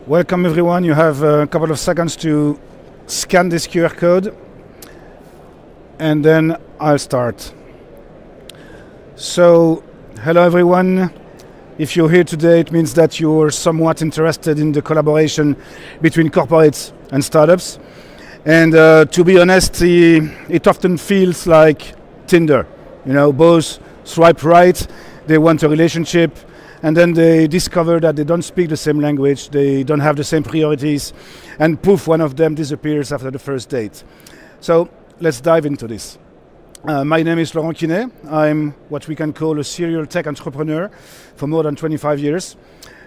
Welcome everyone. You have a couple of seconds to scan this QR code and then I'll start. So, hello everyone. If you're here today, it means that you're somewhat interested in the collaboration between corporates and startups. And to be honest, it often feels like Tinder. You know, both swipe right, they want a relationship, and then they discover that they don't speak the same language, they don't have the same priorities, and poof, one of them disappears after the first date. So let's dive into this. My name is Laurent Quinet. I'm what we can call a serial tech entrepreneur for more than 25 years.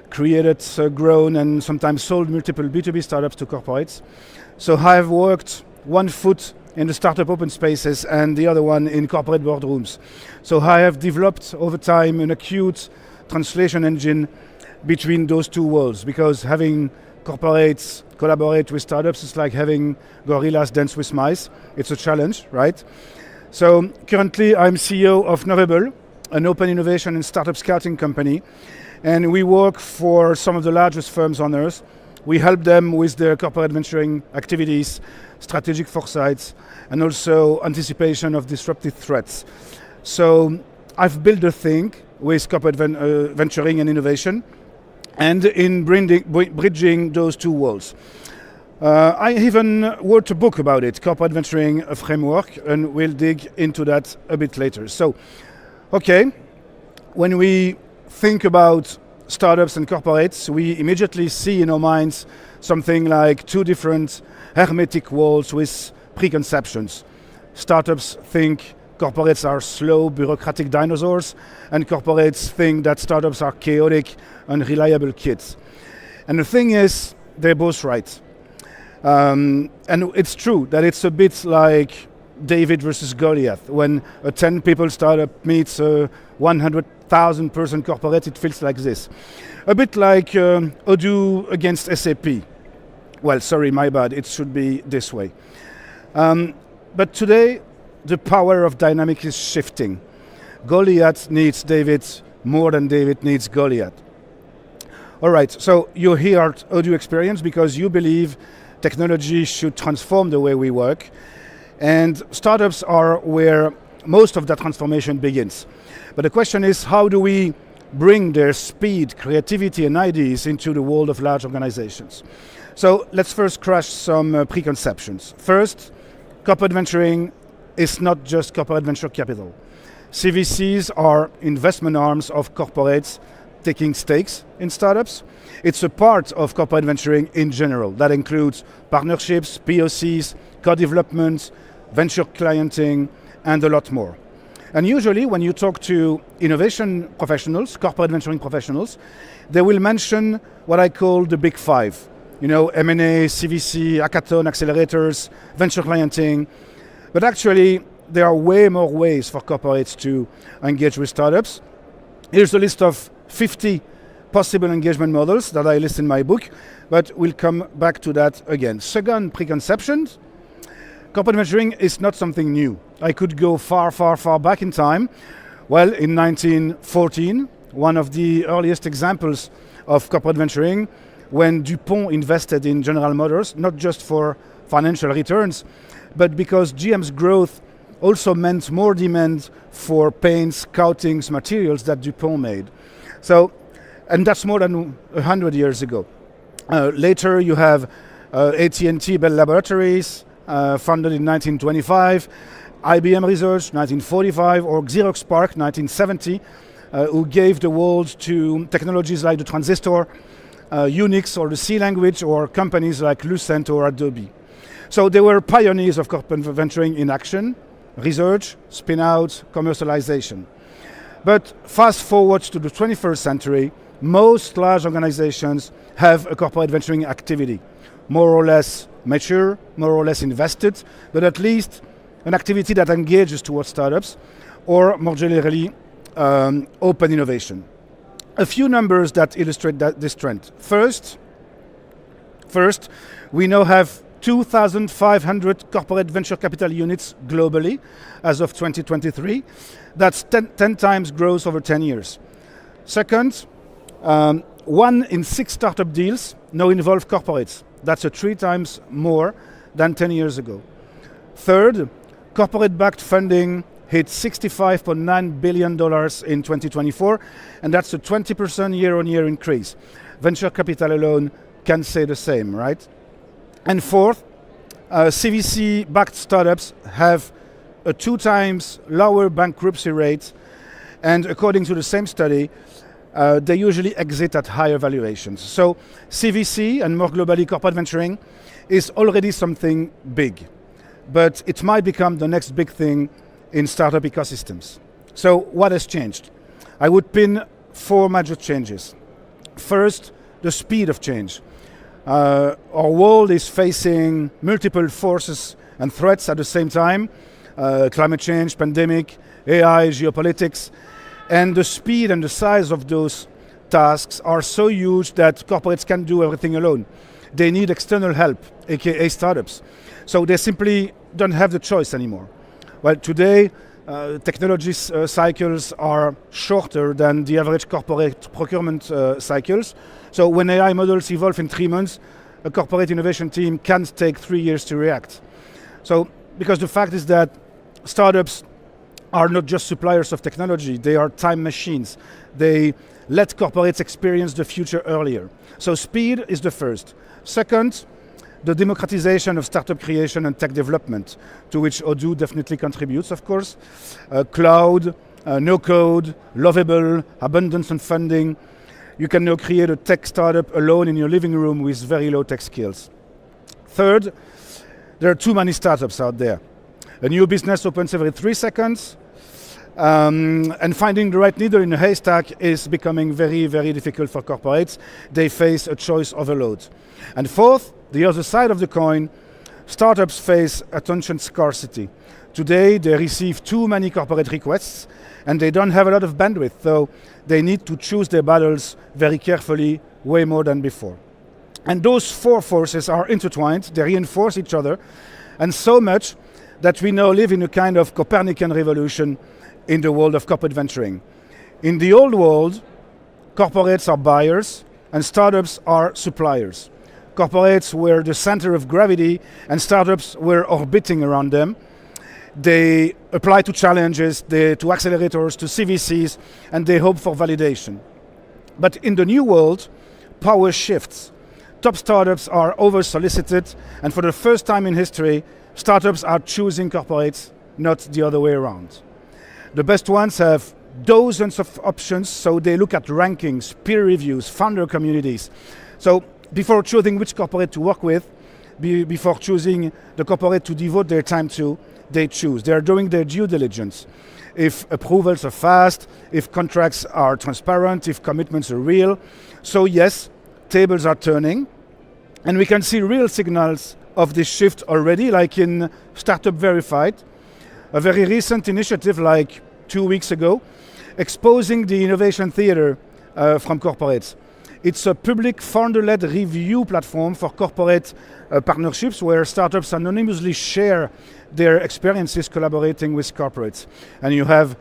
Created, grown, and sometimes sold multiple B2B startups to corporates. So I've worked one foot in the startup open spaces and the other one in corporate boardrooms. So I have developed over time an acute translation engine between those two worlds, because having corporates collaborate with startups is like having gorillas dance with mice. It's a challenge, right? So currently I'm CEO of Novable, an open innovation and startup scouting company, and we work for some of the largest firms on earth. We help them with their corporate venturing activities, strategic foresights, and also anticipation of disruptive threats. So I've built a thing with corporate venturing and innovation, and in bridging those two worlds. I even wrote a book about it, Corporate Venturing, a Framework, and we'll dig into that a bit later. So, okay, when we think about startups and corporates, we immediately see in our minds something like two different hermetic walls with preconceptions. Startups think corporates are slow, bureaucratic dinosaurs, and corporates think that startups are chaotic, unreliable kids. And the thing is, they're both right. And it's true that it's a bit like David versus Goliath. When a 10-people startup meets a 100,000 person corporate, it feels like this. A bit like Odoo against SAP. Well, sorry, my bad, it should be this way. But today, the power of dynamic is shifting. Goliath needs David more than David needs Goliath. All right, so you're here at Odoo Experience because you believe technology should transform the way we work, and startups are where most of that transformation begins. But the question is, how do we bring their speed, creativity, and ideas into the world of large organizations? So let's first crush some preconceptions. First, corporate venturing is not just corporate venture capital. CVCs are investment arms of corporates taking stakes in startups. It's a part of corporate venturing in general. That includes partnerships, POCs, co-development, venture clienting, and a lot more. And usually when you talk to innovation professionals, corporate venturing professionals, they will mention what I call the big five. You know, M&A, CVC, hackathon, accelerators, venture clienting. But actually, there are way more ways for corporates to engage with startups. Here's a list of 50 possible engagement models that I list in my book, but we'll come back to that again. Second preconception, corporate venturing is not something new. I could go far, far, far back in time. Well, in 1914, one of the earliest examples of corporate venturing, when DuPont invested in General Motors, not just for financial returns, but because GM's growth also meant more demand for paints, coatings, materials that DuPont made. So, and that's more than 100 years ago. Later you have AT&T Bell Laboratories, founded in 1925, IBM Research, 1945, or Xerox PARC, 1970, who gave the world to technologies like the transistor, Unix or the C language, or companies like Lucent or Adobe. So they were pioneers of corporate venturing in action, research, spin-out, commercialization. But fast forward to the 21st century, most large organizations have a corporate venturing activity, more or less mature, more or less invested, but at least an activity that engages towards startups, or more generally, open innovation. A few numbers that illustrate this trend. First, we now have 2,500 corporate venture capital units globally as of 2023. That's 10 times growth over 10 years. Second, 1 in 6 startup deals now involve corporates. That's 3 times more than 10 years ago. Third, corporate-backed funding hit $65.9 billion in 2024, and that's a 20% year-on-year increase. Venture capital alone can say the same, right? And fourth, CVC-backed startups have a 2 times lower bankruptcy rate, and according to the same study, they usually exit at higher valuations. So CVC, and more globally corporate venturing, is already something big, but it might become the next big thing in startup ecosystems. So what has changed? I would pin 4 major changes. First, the speed of change. Our world is facing multiple forces and threats at the same time. Climate change, pandemic, AI, geopolitics, and the speed and the size of those tasks are so huge that corporates can't do everything alone. They need external help, aka startups. So they simply don't have the choice anymore. Well, today, technology cycles are shorter than the average corporate procurement cycles. So when AI models evolve in 3 months, a corporate innovation team can't take 3 years to react. So, because the fact is that startups are not just suppliers of technology, they are time machines. They let corporates experience the future earlier. So speed is the first. Second, the democratization of startup creation and tech development, to which Odoo definitely contributes, of course. Cloud, no code, Novable, abundance on funding. You can now create a tech startup alone in your living room with very low tech skills. Third, there are too many startups out there. A new business opens every 3 seconds, and finding the right needle in a haystack is becoming very, very difficult for corporates. They face a choice overload. And fourth, the other side of the coin, startups face attention scarcity. Today, they receive too many corporate requests, and they don't have a lot of bandwidth, so they need to choose their battles very carefully, way more than before. And those 4 forces are intertwined, they reinforce each other, and so much that we now live in a kind of Copernican revolution in the world of corporate venturing. In the old world, corporates are buyers and startups are suppliers. Corporates were the center of gravity and startups were orbiting around them. They apply to challenges, to accelerators, to CVCs, and they hope for validation. But in the new world, power shifts. Top startups are over-solicited, and for the first time in history, startups are choosing corporates, not the other way around. The best ones have dozens of options, so they look at rankings, peer reviews, founder communities. So before choosing which corporate to work with, before choosing the corporate to devote their time to, they choose. They are doing their due diligence. If approvals are fast, if contracts are transparent, if commitments are real. So yes, tables are turning, and we can see real signals of this shift already, like in Startup Verified, a very recent initiative like 2 weeks ago, exposing the innovation theater from corporates. It's a public founder-led review platform for corporate partnerships where startups anonymously share their experiences collaborating with corporates. And you have,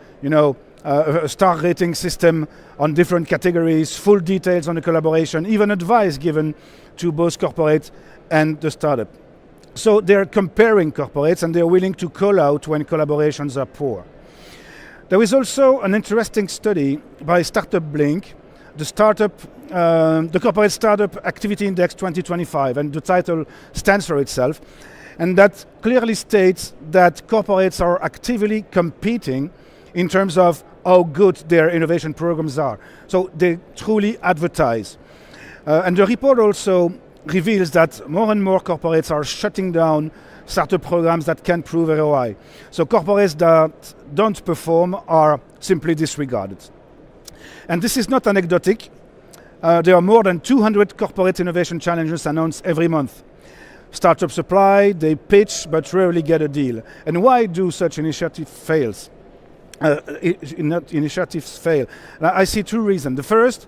a star rating system on different categories, full details on the collaboration, even advice given to both corporate and the startup. So they're comparing corporates and they're willing to call out when collaborations are poor. There is also an interesting study by Startup Blink, the Corporate Startup Activity Index 2025, and the title stands for itself, and that clearly states that corporates are actively competing in terms of how good their innovation programs are. So they truly advertise. And the report also reveals that more and more corporates are shutting down startup programs that can't prove ROI. So corporates that don't perform are simply disregarded. And this is not anecdotic. There are more than 200 corporate innovation challenges announced every month. Startups apply, they pitch, but rarely get a deal. And why do such initiatives fail? I see 2 reasons. The first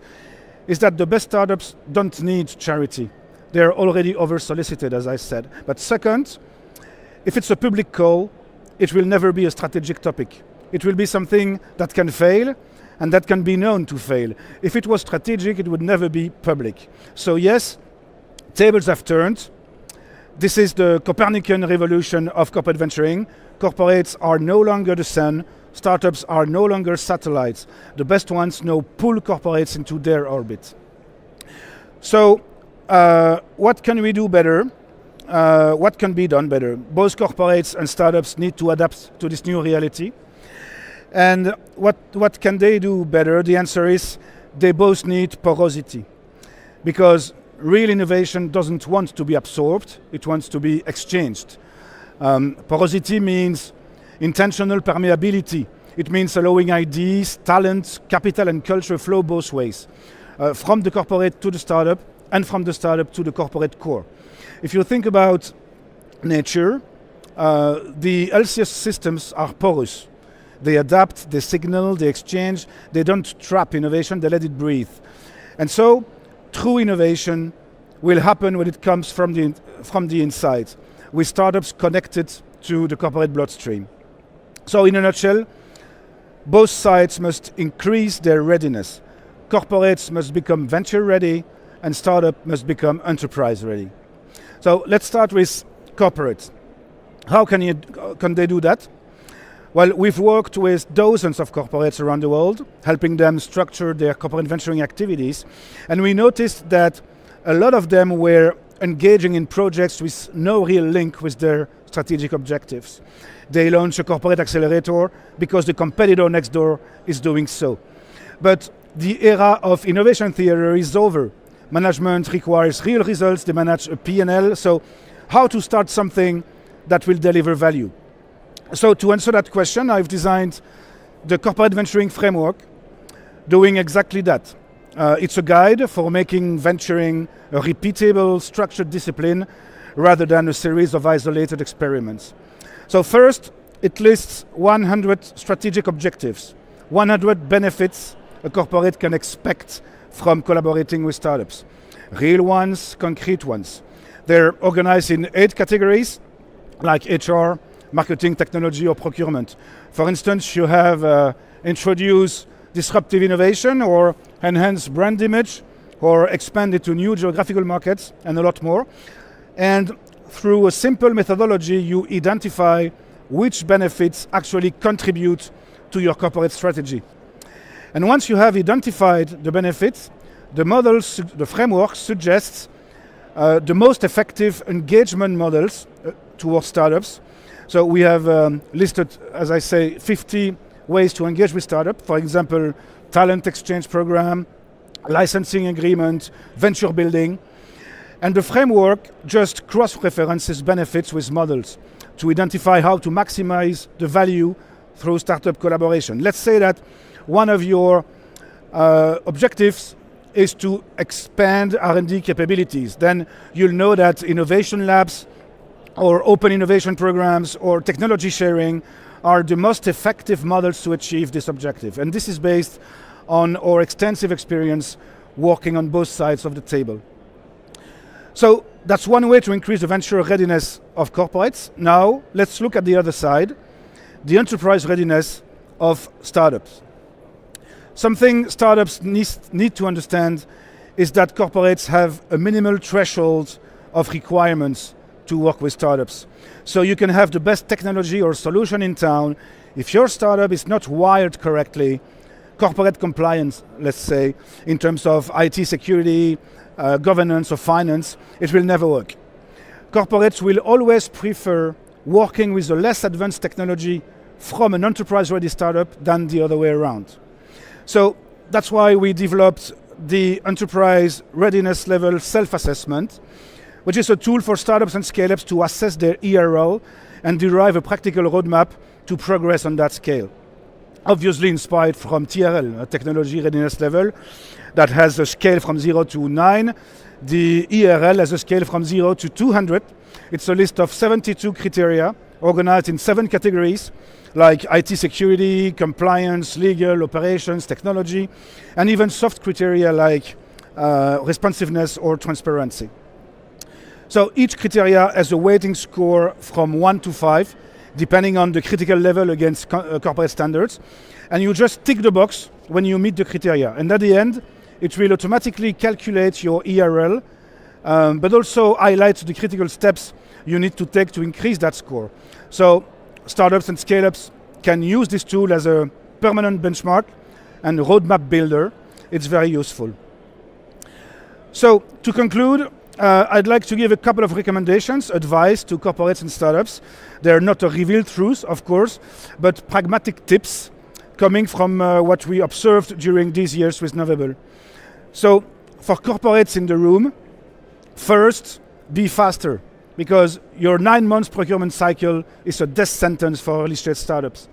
is that the best startups don't need charity. They're already over-solicited, as I said. But second, if it's a public call, it will never be a strategic topic. It will be something that can fail, and that can be known to fail. If it was strategic, it would never be public. So yes, tables have turned. This is the Copernican revolution of corporate venturing. Corporates are no longer the sun. Startups are no longer satellites. The best ones now pull corporates into their orbit. So what can we do better? What can be done better? Both corporates and startups need to adapt to this new reality. And what can they do better? The answer is they both need porosity. Because real innovation doesn't want to be absorbed, it wants to be exchanged. Porosity means intentional permeability. It means allowing ideas, talent, capital and culture flow both ways. From the corporate to the startup, and from the startup to the corporate core. If you think about nature, the healthiest systems are porous. They adapt, they signal, they exchange, they don't trap innovation, they let it breathe. And so, true innovation will happen when it comes from the inside, with startups connected to the corporate bloodstream. So in a nutshell, both sides must increase their readiness. Corporates must become venture ready, and startup must become enterprise ready. So let's start with corporates. How can they do that? Well, we've worked with dozens of corporates around the world, helping them structure their corporate venturing activities. And we noticed that a lot of them were engaging in projects with no real link with their strategic objectives. They launch a corporate accelerator because the competitor next door is doing so. But the era of innovation theory is over. Management requires real results, they manage a P&L, so how to start something that will deliver value? So to answer that question, I've designed the corporate venturing framework, doing exactly that. It's a guide for making venturing a repeatable, structured discipline rather than a series of isolated experiments. So first, it lists 100 strategic objectives, 100 benefits a corporate can expect from collaborating with startups. Real ones, concrete ones. They're organized in 8 categories, like HR, marketing, technology, or procurement. For instance, you have introduce disruptive innovation, or enhance brand image, or expand into new geographical markets, and a lot more. And through a simple methodology, you identify which benefits actually contribute to your corporate strategy. And once you have identified the benefits, the framework suggests the most effective engagement models towards startups. So we have listed, as I say, 50 ways to engage with startups. For example, talent exchange program, licensing agreement, venture building. And the framework just cross-references benefits with models to identify how to maximize the value through startup collaboration. Let's say that one of your objectives is to expand R&D capabilities. Then you'll know that innovation labs or open innovation programs or technology sharing are the most effective models to achieve this objective. And this is based on our extensive experience working on both sides of the table. So that's one way to increase the venture readiness of corporates. Now let's look at the other side, the enterprise readiness of startups. Something startups need to understand is that corporates have a minimal threshold of requirements to work with startups. So you can have the best technology or solution in town. If your startup is not wired correctly, corporate compliance, let's say, in terms of IT security, governance or finance, it will never work. Corporates will always prefer working with a less advanced technology from an enterprise-ready startup than the other way around. So that's why we developed the enterprise readiness level self-assessment, which is a tool for startups and scale-ups to assess their ERL and derive a practical roadmap to progress on that scale. Obviously inspired from TRL, a technology readiness level, that has a scale from 0 to 9. The ERL has a scale from 0 to 200. It's a list of 72 criteria organized in 7 categories, like IT security, compliance, legal, operations, technology, and even soft criteria like responsiveness or transparency. So each criteria has a weighting score from 1 to 5, depending on the critical level against corporate standards. And you just tick the box when you meet the criteria. And at the end, it will automatically calculate your ERL, but also highlight the critical steps you need to take to increase that score. So startups and scale-ups can use this tool as a permanent benchmark and roadmap builder. It's very useful. So to conclude, I'd like to give a couple of recommendations, advice to corporates and startups. They're not a revealed truth, of course, but pragmatic tips coming from what we observed during these years with Novable. So for corporates in the room, first, be faster, because your 9 months procurement cycle is a death sentence for early stage startups.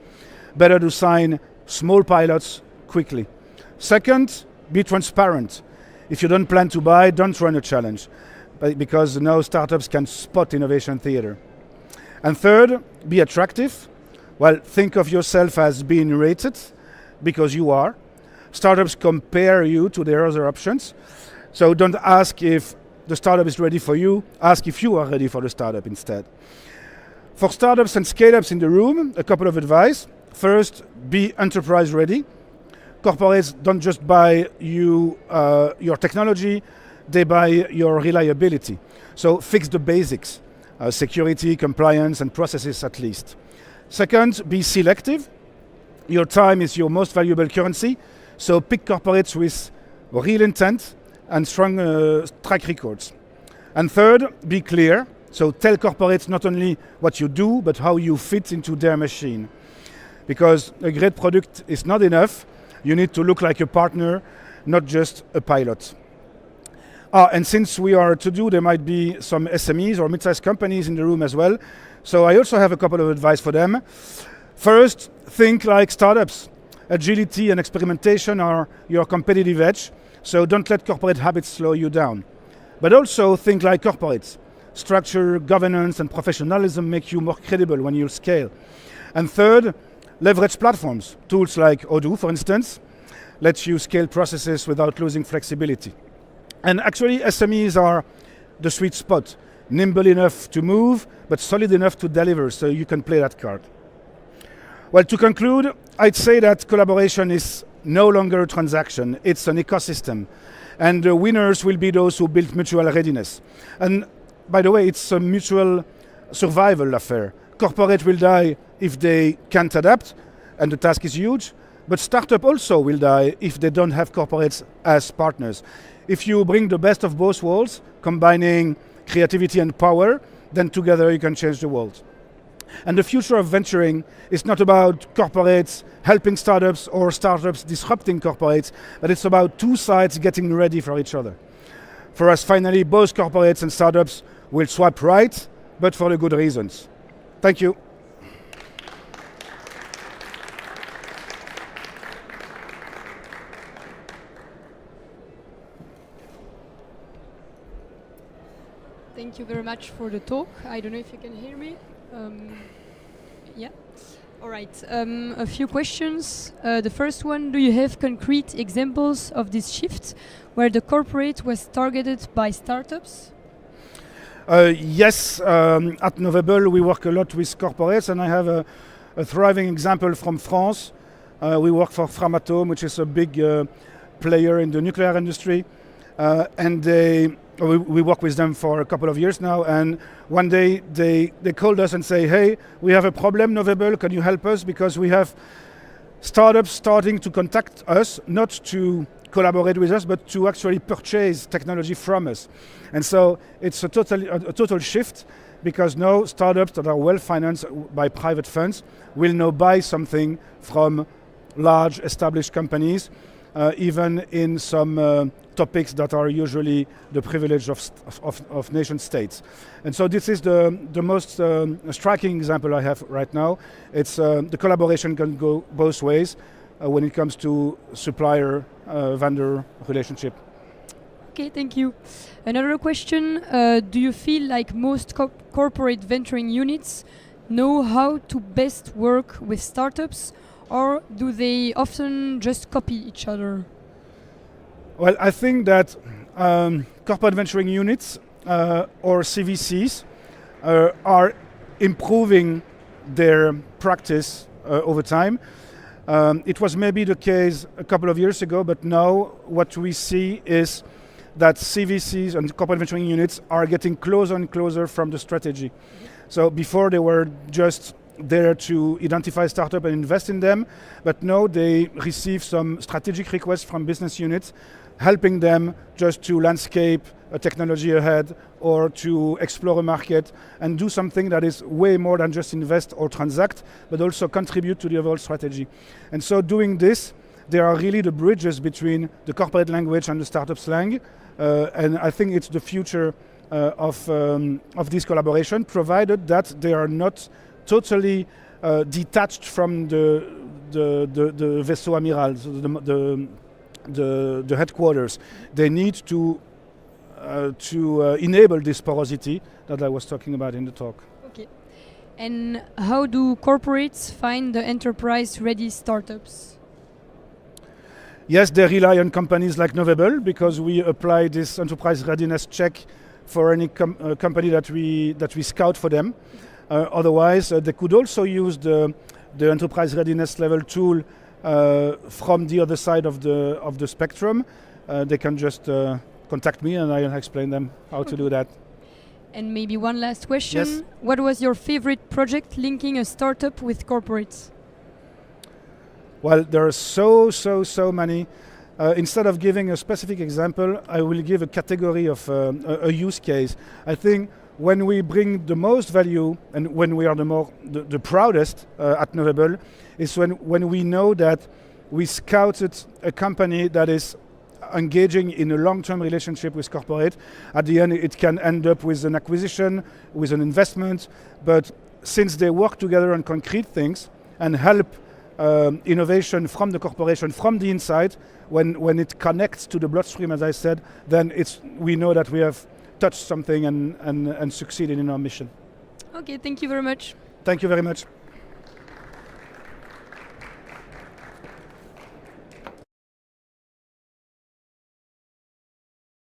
Better to sign small pilots quickly. Second, be transparent. If you don't plan to buy, don't run a challenge, because no startups can spot innovation theater. And third, be attractive. Well, think of yourself as being rated, because you are. Startups compare you to their other options. So don't ask if the startup is ready for you, ask if you are ready for the startup instead. For startups and scale-ups in the room, a couple of advice. First, be enterprise ready. Corporates don't just buy you your technology, they buy your reliability. So fix the basics, security, compliance, and processes at least. Second, be selective. Your time is your most valuable currency, so pick corporates with real intent and strong track records. And third, be clear. So tell corporates not only what you do, but how you fit into their machine. Because a great product is not enough. You need to look like a partner, not just a pilot. And since we are to do, there might be some SMEs or mid-sized companies in the room as well. So I also have a couple of advice for them. First, think like startups. Agility and experimentation are your competitive edge. So don't let corporate habits slow you down. But also think like corporates. Structure, governance, and professionalism make you more credible when you scale. And third, leverage platforms. Tools like Odoo, for instance, let you scale processes without losing flexibility. And actually, SMEs are the sweet spot. Nimble enough to move, but solid enough to deliver, so you can play that card. Well, to conclude, I'd say that collaboration is no longer a transaction, it's an ecosystem. And the winners will be those who build mutual readiness. And by the way, it's a mutual survival affair. Corporate will die if they can't adapt, and the task is huge, but startup also will die if they don't have corporates as partners. If you bring the best of both worlds, combining creativity and power, then together you can change the world. And the future of venturing is not about corporates helping startups or startups disrupting corporates, but it's about two sides getting ready for each other. For us, finally, both corporates and startups will swipe right, but for the good reasons. Thank you. Thank you very much for the talk. I don't know if you can hear me. Yeah. All right. A few questions. The first one, do you have concrete examples of this shift where the corporate was targeted by startups? Yes. At Novable, we work a lot with corporates, and I have a thriving example from France. We work for Framatome, which is a big player in the nuclear industry. And we work with them for a couple of years now, and one day they called us and say, hey, we have a problem, Novable, can you help us? Because we have startups starting to contact us, not to collaborate with us, but to actually purchase technology from us. And so it's a total shift, because now startups that are well financed by private funds will now buy something from large established companies, even in some topics that are usually the privilege of nation states. And so this is the most striking example I have right now. It's the collaboration can go both ways when it comes to supplier-vendor relationship. Okay, thank you. Another question, do you feel like most corporate venturing units know how to best work with startups, or do they often just copy each other? Well, I think that corporate venturing units or CVCs are improving their practice over time. It was maybe the case a couple of years ago, but now what we see is that CVCs and corporate venturing units are getting closer and closer from the strategy. So before they were just there to identify startup and invest in them, but now they receive some strategic requests from business units, helping them just to landscape a technology ahead or to explore a market and do something that is way more than just invest or transact, but also contribute to the overall strategy. And so doing this, they are really the bridges between the corporate language and the startup slang. And I think it's the future of this collaboration, provided that they are not totally detached from the vaisseau amiral, so the headquarters. They need to enable this porosity that I was talking about in the talk. Okay. And how do corporates find the enterprise-ready startups? Yes, they rely on companies like Novable because we apply this enterprise readiness check for any company that we scout for them. Otherwise, they could also use the enterprise readiness level tool from the other side of the spectrum. They can just contact me and I'll explain them how to do that. And maybe one last question. Yes. What was your favorite project linking a startup with corporates? Well, there are so many. Instead of giving a specific example, I will give a category of a use case. I think when we bring the most value and when we are the proudest at Novable is when we know that we scouted a company that is engaging in a long-term relationship with corporate. At the end, it can end up with an acquisition, with an investment, but since they work together on concrete things and help innovation from the corporation, from the inside, when it connects to the bloodstream, as I said, then we know that we have touched something and succeeded in our mission. Okay, thank you very much. Thank you very much.